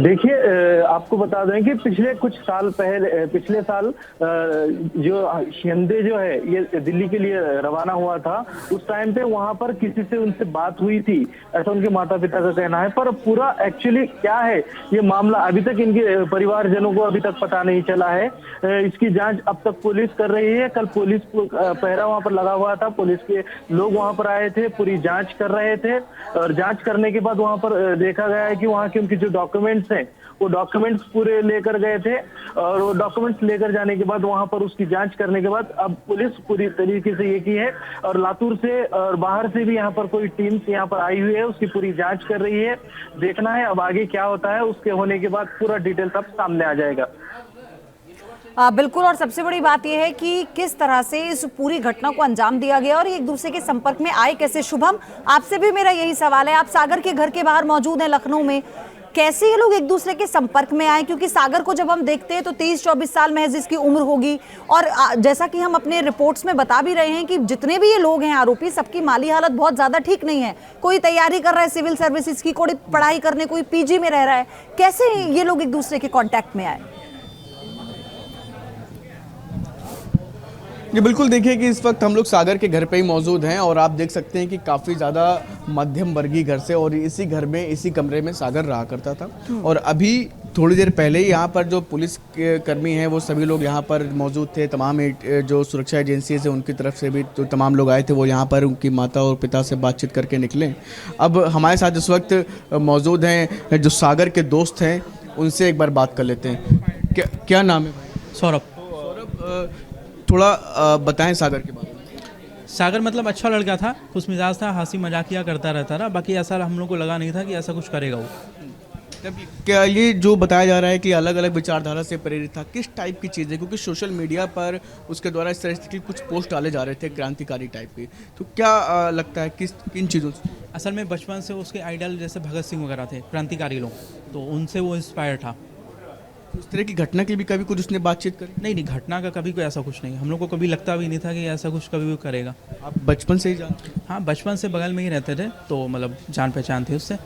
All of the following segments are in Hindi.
देखिए, आपको बता दें कि पिछले साल जो शिंदे जो है ये दिल्ली के लिए रवाना हुआ था। उस टाइम पे वहां पर किसी से उनसे बात हुई थी, ऐसा उनके माता पिता का कहना है। पर पूरा एक्चुअली क्या है ये मामला, अभी तक इनके परिवारजनों को अभी तक पता नहीं चला है। इसकी जांच अब तक पुलिस कर रही है। कल पुलिस पहरा वहां पर लगा हुआ था, पुलिस के लोग वहां पर आए थे, पूरी जांच कर रहे थे। और जांच करने के बाद वहां पर देखा गया है कि वहां के उनके जो डॉक्यूमेंट्स हैं वो डॉक्यूमेंट्स पूरे लेकर गए थे। और वो डॉक्यूमेंट्स लेकर जाने के बाद वहां पर उसकी जांच करने के बाद अब पुलिस पूरी तरीके से ये की है। और लातूर से और बाहर से भी यहाँ पर कोई टीम यहाँ पर आई हुई है, उसकी पूरी जांच कर रही है। देखना है अब आगे क्या होता है, उसके होने के बाद पूरा डिटेल सब सामने आ जाएगा। बिल्कुल। और सबसे बड़ी बात यह है कि किस तरह से इस पूरी घटना को अंजाम दिया गया और एक दूसरे के संपर्क में आए कैसे। शुभम, आपसे भी मेरा यही सवाल है, आप सागर के घर के बाहर मौजूद हैं लखनऊ में, कैसे ये लोग एक दूसरे के संपर्क में आए? क्योंकि सागर को जब हम देखते हैं तो 23-24 साल महज इसकी उम्र होगी। और जैसा कि हम अपने रिपोर्ट्स में बता भी रहे हैं कि जितने भी ये लोग हैं आरोपी, सबकी माली हालत बहुत ज्यादा ठीक नहीं है। कोई तैयारी कर रहा है सिविल सर्विसेज की, कोई पढ़ाई करने, कोई पीजी में रह रहा है। कैसे ये लोग एक दूसरे के कॉन्टेक्ट में आए? जी बिल्कुल, देखिए कि इस वक्त हम लोग सागर के घर पे ही मौजूद हैं और आप देख सकते हैं कि काफ़ी ज़्यादा मध्यम वर्गीय घर से, और इसी घर में इसी कमरे में सागर रहा करता था। और अभी थोड़ी देर पहले ही यहाँ पर जो पुलिस के कर्मी हैं वो सभी लोग यहाँ पर मौजूद थे। तमाम जो सुरक्षा एजेंसी है उनकी तरफ से भी तो तमाम लोग आए थे, वो यहाँ पर उनकी माता और पिता से बातचीत करके निकले। अब हमारे साथ इस वक्त मौजूद हैं जो सागर के दोस्त हैं, उनसे एक बार बात कर लेते हैं। क्या नाम है भाई? सौरभ। थोड़ा बताएं सागर के बारे में। सागर मतलब अच्छा लड़का था, खुश मिजाज था, हंसी मजाकिया करता रहता था। बाकी ऐसा हम लोग को लगा नहीं था कि ऐसा कुछ करेगा वो। तब क्या ये जो बताया जा रहा है कि अलग अलग विचारधारा से प्रेरित था, किस टाइप की चीज़ें? क्योंकि सोशल मीडिया पर उसके द्वारा इस तरह की कुछ पोस्ट डाले जा रहे थे क्रांतिकारी टाइप के, तो क्या लगता है किन चीज़ों से? असल में बचपन से उसके आइडल जैसे भगत सिंह वगैरह थे, क्रांतिकारी लोग, तो उनसे वो इंस्पायर था। इस तरह की घटना की भी कभी कुछ उसने बातचीत करी? नहीं, घटना का कभी कोई ऐसा कुछ नहीं, हम लोग को कभी लगता भी नहीं था कि ऐसा कुछ कभी भी करेगा। आप बचपन से ही जानते? हाँ, बचपन से बगल में ही रहते थे, तो मतलब जान पहचान थी उससे।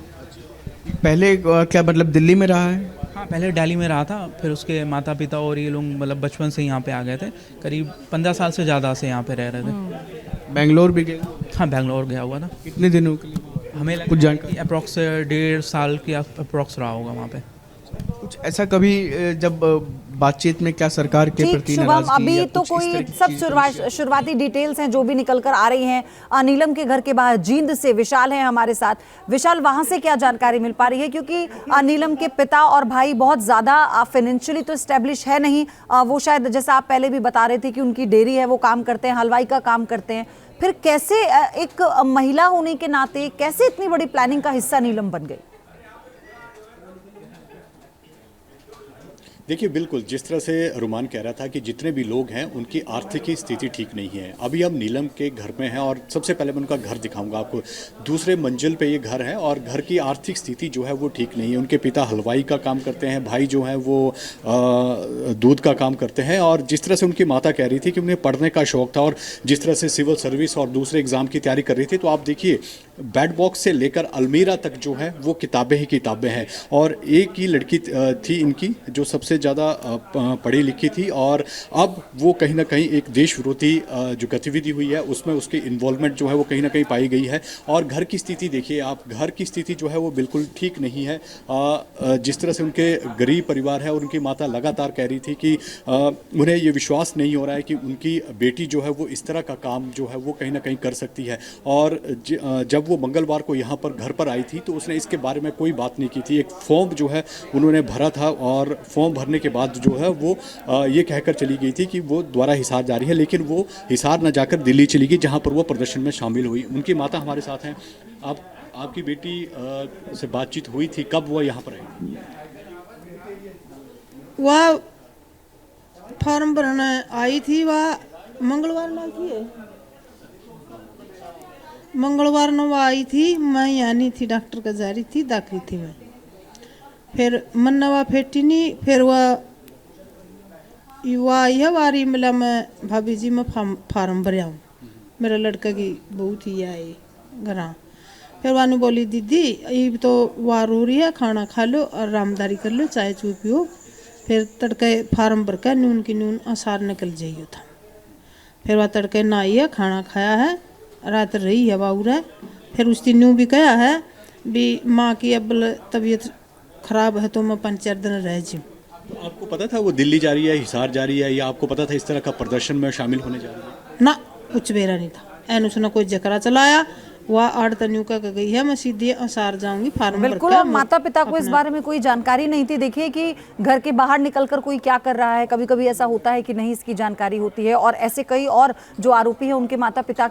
पहले क्या मतलब दिल्ली में रहा है? हाँ, पहले दिल्ली में रहा था, फिर उसके माता पिता और ये लोग मतलब बचपन से यहाँ पे आ गए थे। करीब 15 साल से ज़्यादा से यहाँ पे रह रहे थे। बेंगलोर भी गए? हाँ, बेंगलोर गया हुआ था। कितने दिनों के लिए? हमें कुछ जानकारी? अप्रॉक्स 1.5 साल के अप्रॉक्स रहा होगा वहाँ पे। कुछ ऐसा कभी जब बातचीत में क्या सरकार के प्रति शुभम, अभी तो कोई सब शुरुआती डिटेल्स हैं जो भी निकल कर आ रही हैं। नीलम के घर के बाहर जींद से विशाल है हमारे साथ। विशाल, वहां से क्या जानकारी मिल पा रही है? क्योंकि नीलम के पिता और भाई बहुत ज्यादा फाइनेंशियली तो स्टेब्लिश है नहीं। वो शायद जैसा आप पहले भी बता रहे थे कि उनकी डेयरी है, वो काम करते हैं, हलवाई का काम करते हैं। फिर कैसे एक महिला होने के नाते कैसे इतनी बड़ी प्लानिंग का हिस्सा नीलम बन गई? देखिए, बिल्कुल जिस तरह से रुमान कह रहा था कि जितने भी लोग हैं उनकी आर्थिक स्थिति ठीक नहीं है। अभी हम नीलम के घर में हैं और सबसे पहले मैं उनका घर दिखाऊंगा आपको। दूसरे मंजिल पे ये घर है और घर की आर्थिक स्थिति जो है वो ठीक नहीं है। उनके पिता हलवाई का काम करते हैं, भाई जो है वो दूध का काम करते हैं। और जिस तरह से उनकी माता कह रही थी कि उन्हें पढ़ने का शौक़ था और जिस तरह से सिविल सर्विस और दूसरे एग्ज़ाम की तैयारी कर रही थी, तो आप देखिए बेड बॉक्स से लेकर अलमीरा तक जो है वो किताबें ही किताबें हैं। और एक ही लड़की थी इनकी जो सबसे ज़्यादा पढ़ी लिखी थी, और अब वो कहीं ना कहीं एक देश विरोधी जो गतिविधि हुई है उसमें उसकी इन्वॉल्वमेंट जो है वो कहीं ना कहीं पाई गई है। और घर की स्थिति देखिए आप, घर की स्थिति जो है वो बिल्कुल ठीक नहीं है। जिस तरह से उनके गरीब परिवार है और उनकी माता लगातार कह रही थी कि उन्हें ये विश्वास नहीं हो रहा है कि उनकी बेटी जो है वो इस तरह का काम जो है वो कहीं ना कहीं कर सकती है। और जब वो मंगलवार को यहाँ पर घर पर आई थी तो उसने इसके बारे में कोई बात नहीं की थी। एक फॉर्म जो है उन्होंने भरा था और फॉर्म भरने के बाद जो है वो ये कहकर चली गई थी कि वो दोबारा हिसार जा रही है, लेकिन वो हिसार न जाकर दिल्ली चली गई जहाँ पर वो प्रदर्शन में शामिल हुई। उनकी माता हमारे साथ हैं। आपकी बेटी से बातचीत हुई थी, कब वो यहाँ पर आई? वह फॉर्म भरने आई थी, वह मंगलवार में थी, मंगलवार न वो आई थी। मैं यहाँ नहीं थी, डॉक्टर का जा रही थी, दाखिल थी मैं। फिर मन्नवा फेटी नहीं, फिर वह आई है वारी मिला, मैं भाभी जी मैं फार्म भरया हूँ, मेरा लड़का की बहू थी आए घर। फिर वानु बोली दीदी ये तो वार हो रही है, खाना खा लो और रामदारी कर लो, चाय चू पियो, फिर तड़के फार्म भर कर नून की नून आसार निकल जाइयो था। फिर वह तड़के नहाई है, खाना खाया है, रात रही है बाउर है। फिर उस दिन यूँ भी कहा है भी माँ की अब तबीयत खराब है तो मैं 5-4 दिन रह जाऊँ। आपको पता था वो दिल्ली जा रही है, हिसार जा रही है, या आपको पता था इस तरह का प्रदर्शन में शामिल होने जा रही है? ना कुछ बेरा नहीं था, एन उसने कोई जकरा चलाया, वह आड़ तन्यू का गई है, मैं सीधे आसार जाऊंगी फार्म भर बिल्कुल। के। और माता पिता को इस बारे में कोई जानकारी नहीं थी। देखिए कि घर के बाहर निकलकर कोई क्या कर रहा है, कभी कभी ऐसा होता है कि नहीं इसकी जानकारी होती है, और ऐसे कई और जो आरोपी है उनके माता पिता